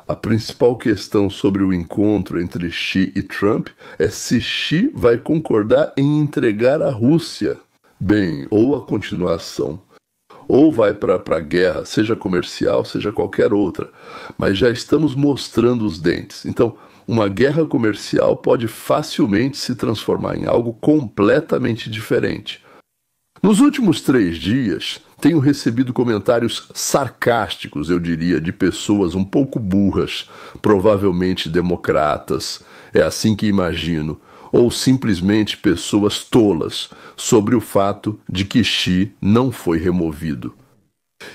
A principal questão sobre o encontro entre Xi e Trump é se Xi vai concordar em entregar a Rússia. Bem, ou a continuação, ou vai para a guerra, seja comercial, seja qualquer outra. Mas já estamos mostrando os dentes. Então, uma guerra comercial pode facilmente se transformar em algo completamente diferente. Nos últimos 3 dias, tenho recebido comentários sarcásticos, eu diria, de pessoas um pouco burras, provavelmente democratas, é assim que imagino, ou simplesmente pessoas tolas, sobre o fato de que Xi não foi removido.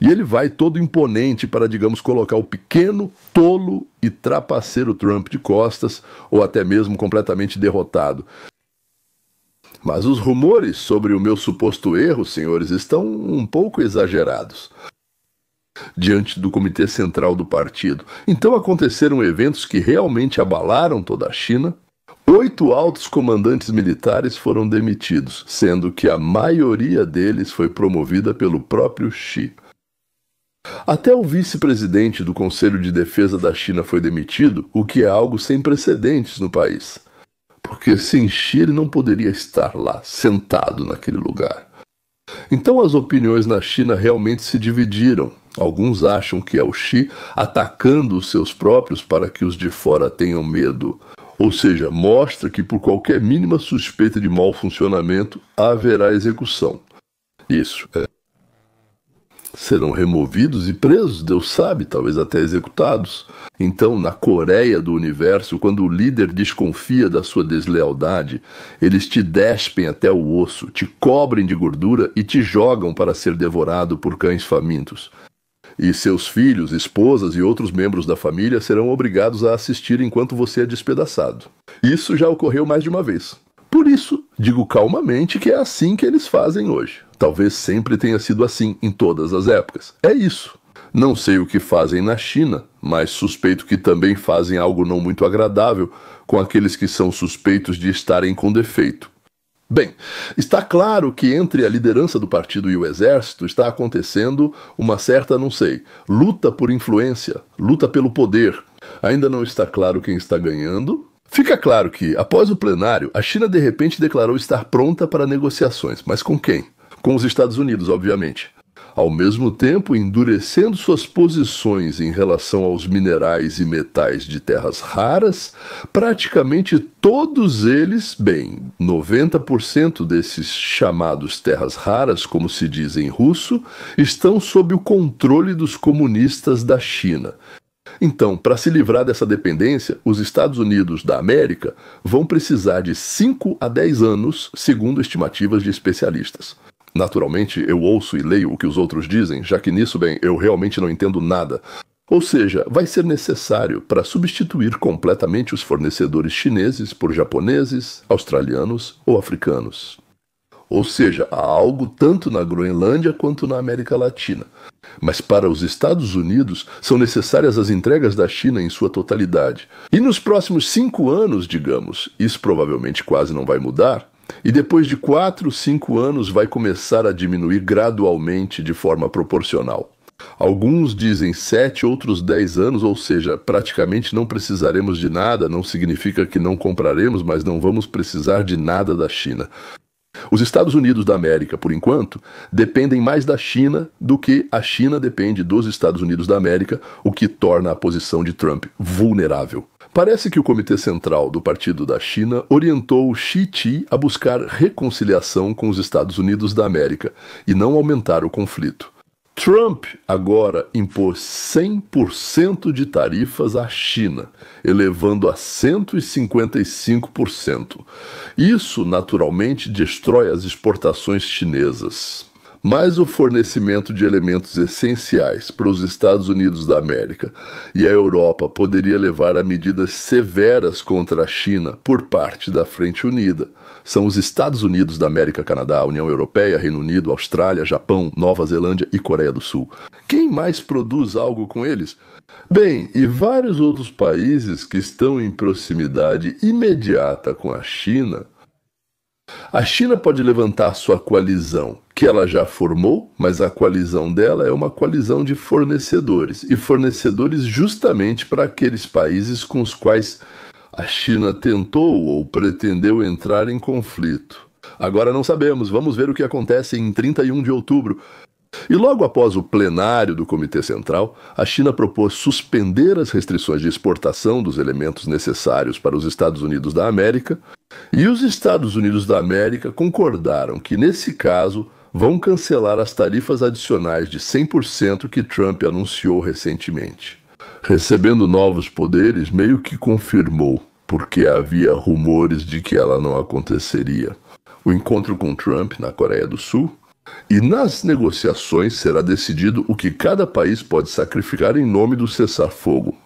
E ele vai todo imponente para, digamos, colocar o pequeno, tolo e trapaceiro Trump de costas, ou até mesmo completamente derrotado. Mas os rumores sobre o meu suposto erro, senhores, estão um pouco exagerados. Diante do Comitê Central do partido, então aconteceram eventos que realmente abalaram toda a China. 8 altos comandantes militares foram demitidos, sendo que a maioria deles foi promovida pelo próprio Xi. Até o vice-presidente do Conselho de Defesa da China foi demitido, o que é algo sem precedentes no país. Porque sem Xi ele não poderia estar lá, sentado naquele lugar. Então as opiniões na China realmente se dividiram. Alguns acham que é o Xi atacando os seus próprios para que os de fora tenham medo. Ou seja, mostra que por qualquer mínima suspeita de mau funcionamento haverá execução. Isso é. Serão removidos e presos, Deus sabe, talvez até executados. Então, na Coreia do universo, quando o líder desconfia da sua deslealdade, eles te despem até o osso, te cobrem de gordura e te jogam para ser devorado por cães famintos. E seus filhos, esposas e outros membros da família serão obrigados a assistir enquanto você é despedaçado. Isso já ocorreu mais de uma vez. Por isso, digo calmamente que é assim que eles fazem hoje. Talvez sempre tenha sido assim em todas as épocas. É isso. Não sei o que fazem na China, mas suspeito que também fazem algo não muito agradável com aqueles que são suspeitos de estarem com defeito. Bem, está claro que entre a liderança do partido e o exército está acontecendo uma certa, não sei, luta por influência, luta pelo poder. Ainda não está claro quem está ganhando. Fica claro que, após o plenário, a China de repente declarou estar pronta para negociações. Mas com quem? Com os Estados Unidos, obviamente. Ao mesmo tempo, endurecendo suas posições em relação aos minerais e metais de terras raras, praticamente todos eles, bem, 90% desses chamados terras raras, como se diz em russo, estão sob o controle dos comunistas da China. Então, para se livrar dessa dependência, os Estados Unidos da América vão precisar de 5 a 10 anos, segundo estimativas de especialistas. Naturalmente, eu ouço e leio o que os outros dizem, já que nisso, bem, eu realmente não entendo nada. Ou seja, vai ser necessário para substituir completamente os fornecedores chineses por japoneses, australianos ou africanos. Ou seja, há algo tanto na Groenlândia quanto na América Latina. Mas para os Estados Unidos são necessárias as entregas da China em sua totalidade. E nos próximos 5 anos, digamos, isso provavelmente quase não vai mudar, e depois de 4, 5 anos vai começar a diminuir gradualmente de forma proporcional. Alguns dizem 7, outros 10 anos, ou seja, praticamente não precisaremos de nada, não significa que não compraremos, mas não vamos precisar de nada da China. Os Estados Unidos da América, por enquanto, dependem mais da China do que a China depende dos Estados Unidos da América, o que torna a posição de Trump vulnerável. Parece que o Comitê Central do Partido da China orientou Xi Jinping a buscar reconciliação com os Estados Unidos da América e não aumentar o conflito. Trump agora impôs 100% de tarifas à China, elevando a 155%. Isso, naturalmente, destrói as exportações chinesas. Mas o fornecimento de elementos essenciais para os Estados Unidos da América e a Europa poderia levar a medidas severas contra a China por parte da Frente Unida. São os Estados Unidos da América, Canadá, União Europeia, Reino Unido, Austrália, Japão, Nova Zelândia e Coreia do Sul. Quem mais produz algo com eles? Bem, e vários outros países que estão em proximidade imediata com a China. A China pode levantar sua coalizão, que ela já formou, mas a coalizão dela é uma coalizão de fornecedores, e fornecedores justamente para aqueles países com os quais a China tentou ou pretendeu entrar em conflito. Agora não sabemos, vamos ver o que acontece em 31 de outubro. E logo após o plenário do Comitê Central, a China propôs suspender as restrições de exportação dos elementos necessários para os Estados Unidos da América, e os Estados Unidos da América concordaram que, nesse caso, vão cancelar as tarifas adicionais de 100% que Trump anunciou recentemente. Recebendo novos poderes, meio que confirmou, porque havia rumores de que ela não aconteceria, o encontro com Trump na Coreia do Sul, e nas negociações será decidido o que cada país pode sacrificar em nome do cessar-fogo.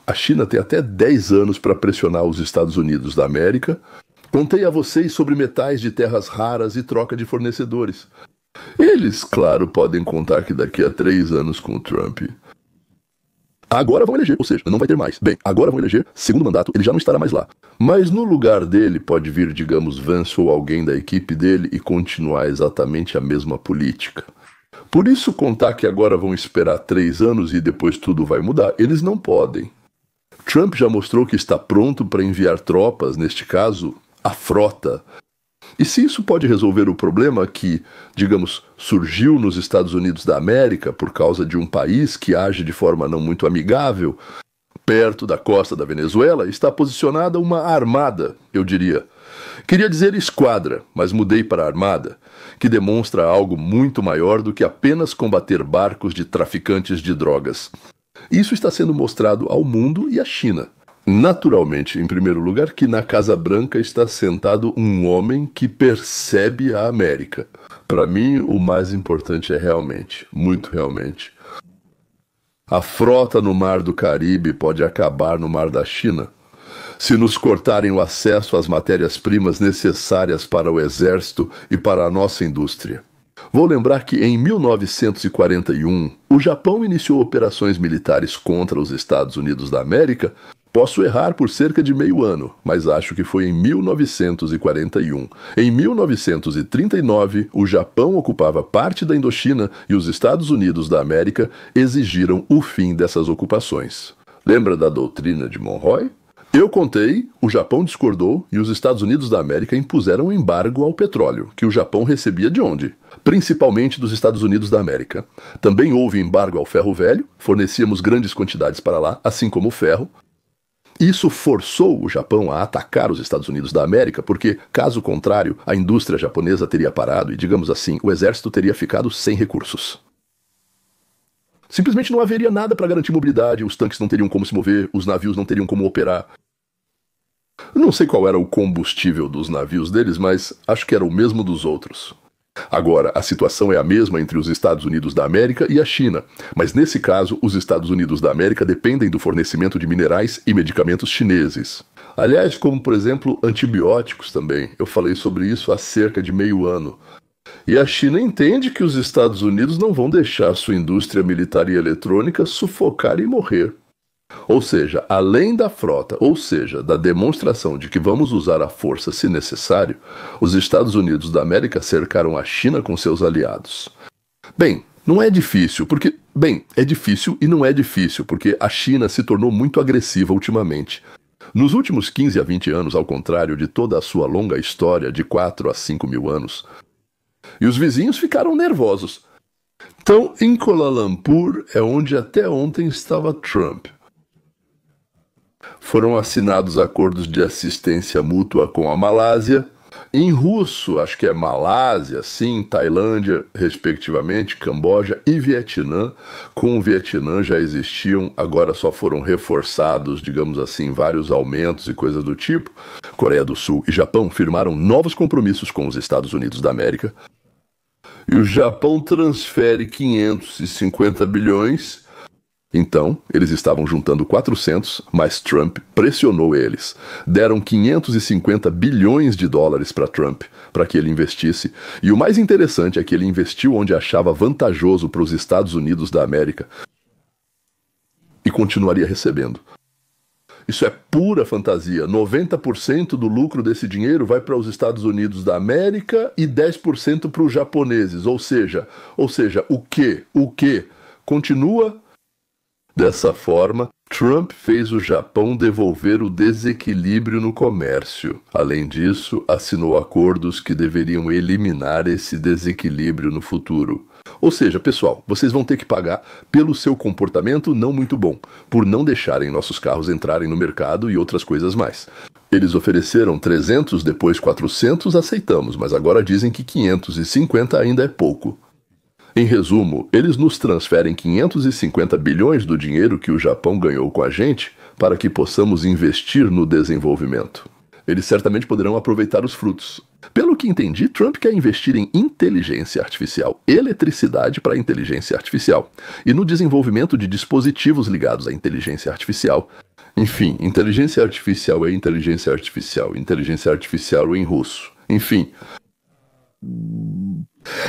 A China tem até 10 anos para pressionar os Estados Unidos da América. Contei a vocês sobre metais de terras raras e troca de fornecedores. Eles, claro, podem contar que daqui a 3 anos com o Trump agora vão eleger, ou seja, não vai ter mais. Bem, agora vão eleger, segundo mandato, ele já não estará mais lá. Mas no lugar dele pode vir, digamos, Vance ou alguém da equipe dele e continuar exatamente a mesma política. Por isso contar que agora vão esperar 3 anos e depois tudo vai mudar, eles não podem. Trump já mostrou que está pronto para enviar tropas, neste caso, a frota. E se isso pode resolver o problema que, digamos, surgiu nos Estados Unidos da América por causa de um país que age de forma não muito amigável, perto da costa da Venezuela está posicionada uma armada, eu diria. Queria dizer esquadra, mas mudei para armada, que demonstra algo muito maior do que apenas combater barcos de traficantes de drogas. Isso está sendo mostrado ao mundo e à China. Naturalmente, em primeiro lugar, que na Casa Branca está sentado um homem que percebe a América. Para mim, o mais importante é realmente, muito realmente, a frota no Mar do Caribe pode acabar no Mar da China. Se nos cortarem o acesso às matérias-primas necessárias para o exército e para a nossa indústria. Vou lembrar que em 1941, o Japão iniciou operações militares contra os Estados Unidos da América. Posso errar por cerca de meio ano, mas acho que foi em 1941. Em 1939, o Japão ocupava parte da Indochina e os Estados Unidos da América exigiram o fim dessas ocupações. Lembra da doutrina de Monroe? Eu contei, o Japão discordou e os Estados Unidos da América impuseram um embargo ao petróleo, que o Japão recebia de onde? Principalmente dos Estados Unidos da América. Também houve embargo ao ferro velho, fornecíamos grandes quantidades para lá, assim como o ferro. Isso forçou o Japão a atacar os Estados Unidos da América, porque, caso contrário, a indústria japonesa teria parado e, digamos assim, o exército teria ficado sem recursos. Simplesmente não haveria nada para garantir mobilidade, os tanques não teriam como se mover, os navios não teriam como operar. Não sei qual era o combustível dos navios deles, mas acho que era o mesmo dos outros. Agora, a situação é a mesma entre os Estados Unidos da América e a China, mas nesse caso, os Estados Unidos da América dependem do fornecimento de minerais e medicamentos chineses. Aliás, como por exemplo, antibióticos também. Eu falei sobre isso há cerca de meio ano. E a China entende que os Estados Unidos não vão deixar sua indústria militar e eletrônica sufocar e morrer. Ou seja, além da frota, ou seja, da demonstração de que vamos usar a força se necessário, os Estados Unidos da América cercaram a China com seus aliados. Bem, não é difícil, porque... Bem, é difícil e não é difícil, porque a China se tornou muito agressiva ultimamente. Nos últimos 15 a 20 anos, ao contrário de toda a sua longa história de 4 a 5 mil anos, e os vizinhos ficaram nervosos. Então, em Kuala Lumpur é onde até ontem estava Trump. Foram assinados acordos de assistência mútua com a Malásia. Em russo, acho que é Malásia, sim, Tailândia, respectivamente, Camboja e Vietnã. Com o Vietnã já existiam, agora só foram reforçados, digamos assim, vários aumentos e coisas do tipo. Coreia do Sul e Japão firmaram novos compromissos com os Estados Unidos da América. E o Japão transfere 550 bilhões. Então, eles estavam juntando 400, mas Trump pressionou eles. Deram 550 bilhões de dólares para Trump, para que ele investisse. E o mais interessante é que ele investiu onde achava vantajoso para os Estados Unidos da América. E continuaria recebendo. Isso é pura fantasia. 90% do lucro desse dinheiro vai para os Estados Unidos da América e 10% para os japoneses. Ou seja, o quê? O quê? Continua dessa forma. Trump fez o Japão devolver o desequilíbrio no comércio. Além disso, assinou acordos que deveriam eliminar esse desequilíbrio no futuro. Ou seja, pessoal, vocês vão ter que pagar pelo seu comportamento não muito bom, por não deixarem nossos carros entrarem no mercado e outras coisas mais. Eles ofereceram 300, depois 400, aceitamos, mas agora dizem que 550 ainda é pouco. Em resumo, eles nos transferem 550 bilhões do dinheiro que o Japão ganhou com a gente para que possamos investir no desenvolvimento. Eles certamente poderão aproveitar os frutos. Pelo que entendi, Trump quer investir em inteligência artificial, eletricidade para inteligência artificial, e no desenvolvimento de dispositivos ligados à inteligência artificial. Enfim, inteligência artificial é inteligência artificial em russo. Enfim.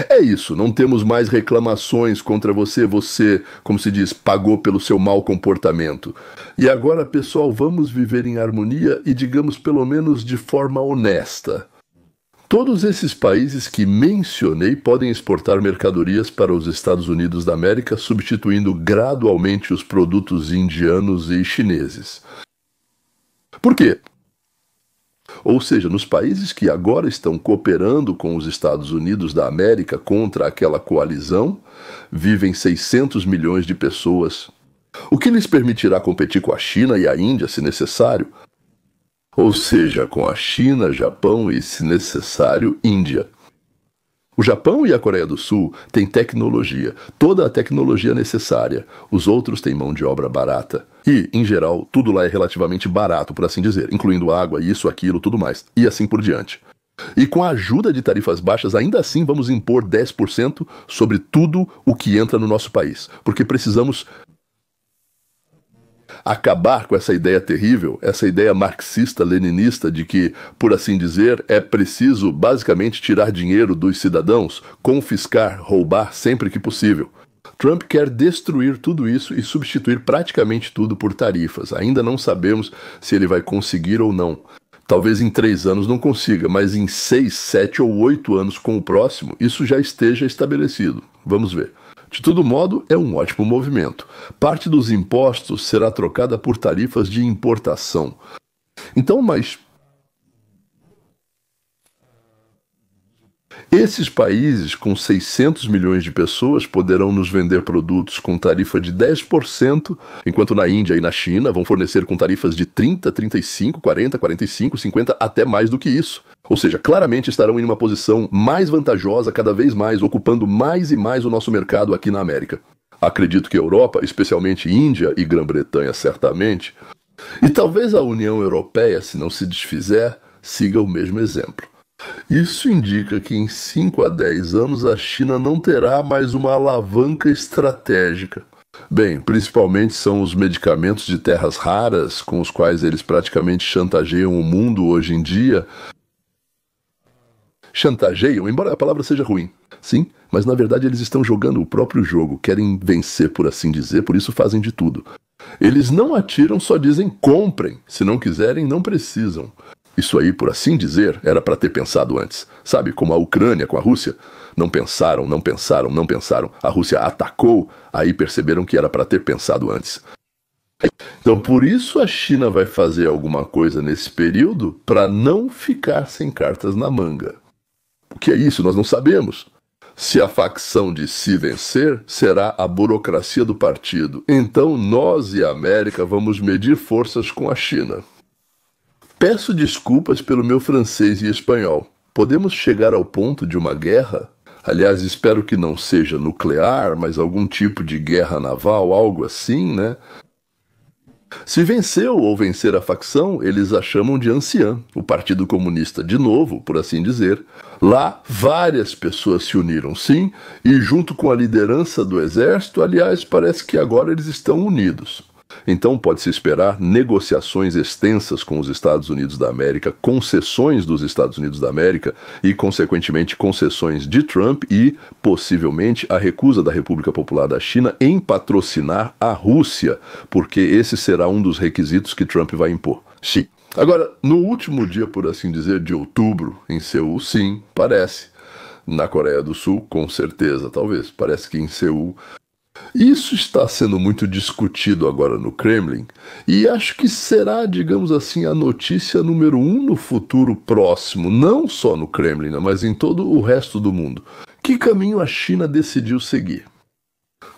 É isso, não temos mais reclamações contra você, como se diz, pagou pelo seu mau comportamento. E agora, pessoal, vamos viver em harmonia e digamos pelo menos de forma honesta. Todos esses países que mencionei podem exportar mercadorias para os Estados Unidos da América, substituindo gradualmente os produtos indianos e chineses. Por quê? Ou seja, nos países que agora estão cooperando com os Estados Unidos da América contra aquela coalizão, vivem 600 milhões de pessoas, o que lhes permitirá competir com a China e a Índia, se necessário. Ou seja, com a China, Japão e, se necessário, Índia. O Japão e a Coreia do Sul têm tecnologia, toda a tecnologia necessária. Os outros têm mão de obra barata. E, em geral, tudo lá é relativamente barato, por assim dizer, incluindo água, isso, aquilo, tudo mais. E assim por diante. E com a ajuda de tarifas baixas, ainda assim vamos impor 10% sobre tudo o que entra no nosso país. Porque precisamos acabar com essa ideia terrível, essa ideia marxista-leninista de que, por assim dizer, é preciso basicamente tirar dinheiro dos cidadãos, confiscar, roubar sempre que possível. Trump quer destruir tudo isso e substituir praticamente tudo por tarifas. Ainda não sabemos se ele vai conseguir ou não. Talvez em 3 anos não consiga, mas em 6, 7 ou 8 anos com o próximo, isso já esteja estabelecido. Vamos ver. De todo modo, é um ótimo movimento. Parte dos impostos será trocada por tarifas de importação. Então, mas esses países com 600 milhões de pessoas poderão nos vender produtos com tarifa de 10%, enquanto na Índia e na China vão fornecer com tarifas de 30, 35, 40, 45, 50, até mais do que isso. Ou seja, claramente estarão em uma posição mais vantajosa, cada vez mais, ocupando mais e mais o nosso mercado aqui na América. Acredito que a Europa, especialmente Índia e Grã-Bretanha, certamente, e talvez a União Europeia, se não se desfizer, siga o mesmo exemplo. Isso indica que em 5 a 10 anos a China não terá mais uma alavanca estratégica. Bem, principalmente são os medicamentos de terras raras, com os quais eles praticamente chantageiam o mundo hoje em dia. Chantageiam, embora a palavra seja ruim. Sim, mas na verdade eles estão jogando o próprio jogo, querem vencer, por assim dizer, por isso fazem de tudo. Eles não atiram, só dizem comprem. Se não quiserem, não precisam. Isso aí, por assim dizer, era para ter pensado antes. Sabe, como a Ucrânia com a Rússia? Não pensaram. A Rússia atacou, aí perceberam que era para ter pensado antes. Então, por isso a China vai fazer alguma coisa nesse período para não ficar sem cartas na manga. O que é isso? Nós não sabemos. Se a facção de si vencer, será a burocracia do partido. Então, nós e a América vamos medir forças com a China. Peço desculpas pelo meu francês e espanhol. Podemos chegar ao ponto de uma guerra? Aliás, espero que não seja nuclear, mas algum tipo de guerra naval, algo assim, né? Se venceu ou vencer a facção, eles a chamam de anciã, o Partido Comunista de novo, por assim dizer. Lá, várias pessoas se uniram, sim, e junto com a liderança do exército, aliás, parece que agora eles estão unidos. Então pode-se esperar negociações extensas com os Estados Unidos da América, concessões dos Estados Unidos da América e, consequentemente, concessões de Trump e, possivelmente, a recusa da República Popular da China em patrocinar a Rússia, porque esse será um dos requisitos que Trump vai impor. Xi. Agora, no último dia, por assim dizer, de outubro, em Seul, sim, parece. Na Coreia do Sul, com certeza, talvez. Parece que em Seul. Isso está sendo muito discutido agora no Kremlin e acho que será, digamos assim, a notícia número 1 no futuro próximo, não só no Kremlin, mas em todo o resto do mundo. Que caminho a China decidiu seguir?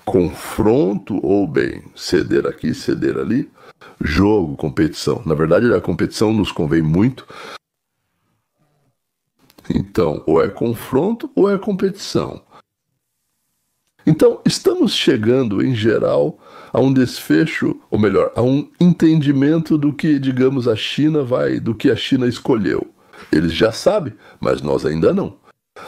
Confronto ou, bem, ceder aqui, ceder ali? Jogo, competição. Na verdade, a competição nos convém muito. Então, ou é confronto ou é competição. Então, estamos chegando, em geral, a um desfecho, ou melhor, a um entendimento do que, digamos, a China do que a China escolheu. Eles já sabem, mas nós ainda não.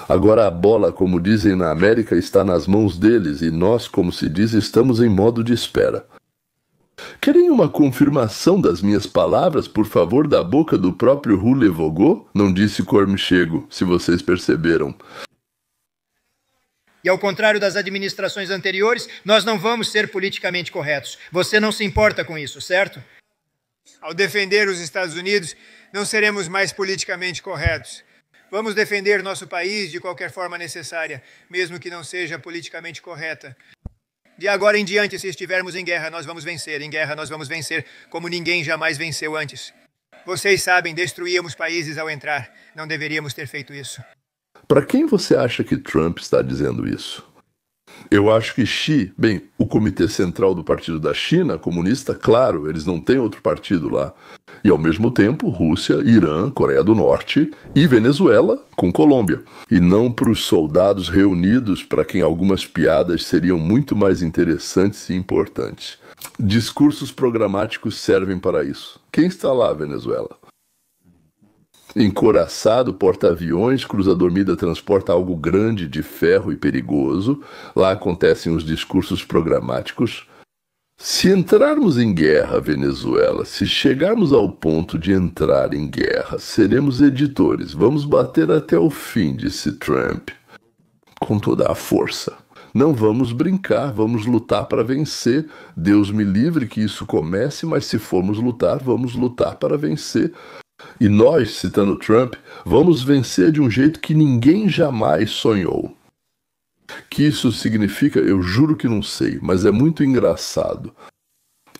Agora a bola, como dizem na América, está nas mãos deles e nós, como se diz, estamos em modo de espera. Querem uma confirmação das minhas palavras, por favor, da boca do próprio Rulevogô? Não disse Cormichego, se vocês perceberam. E ao contrário das administrações anteriores, nós não vamos ser politicamente corretos. Você não se importa com isso, certo? Ao defender os Estados Unidos, não seremos mais politicamente corretos. Vamos defender nosso país de qualquer forma necessária, mesmo que não seja politicamente correta. De agora em diante, se estivermos em guerra, nós vamos vencer. Em guerra, nós vamos vencer como ninguém jamais venceu antes. Vocês sabem, destruíamos países ao entrar. Não deveríamos ter feito isso. Para quem você acha que Trump está dizendo isso? Eu acho que Xi, bem, o Comitê Central do Partido da China, comunista, claro, eles não têm outro partido lá. E ao mesmo tempo, Rússia, Irã, Coreia do Norte e Venezuela com Colômbia. E não para os soldados reunidos, para quem algumas piadas seriam muito mais interessantes e importantes. Discursos programáticos servem para isso. Quem está lá, Venezuela? Encoraçado, porta-aviões, cruzador Mida transporta algo grande de ferro e perigoso. Lá acontecem os discursos programáticos. Se entrarmos em guerra, Venezuela, se chegarmos ao ponto de entrar em guerra, seremos editores. Vamos bater até o fim, disse Trump, com toda a força. Não vamos brincar, vamos lutar para vencer. Deus me livre que isso comece, mas se formos lutar, vamos lutar para vencer. E nós, citando Trump, vamos vencer de um jeito que ninguém jamais sonhou. Que isso significa, eu juro que não sei, mas é muito engraçado.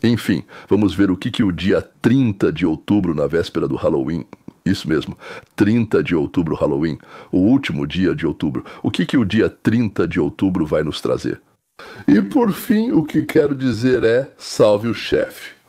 Enfim, vamos ver o que o dia 30 de outubro, na véspera do Halloween, isso mesmo, 30 de outubro, Halloween, o último dia de outubro, o que o dia 30 de outubro vai nos trazer. E por fim, o que quero dizer é, salve o chefe.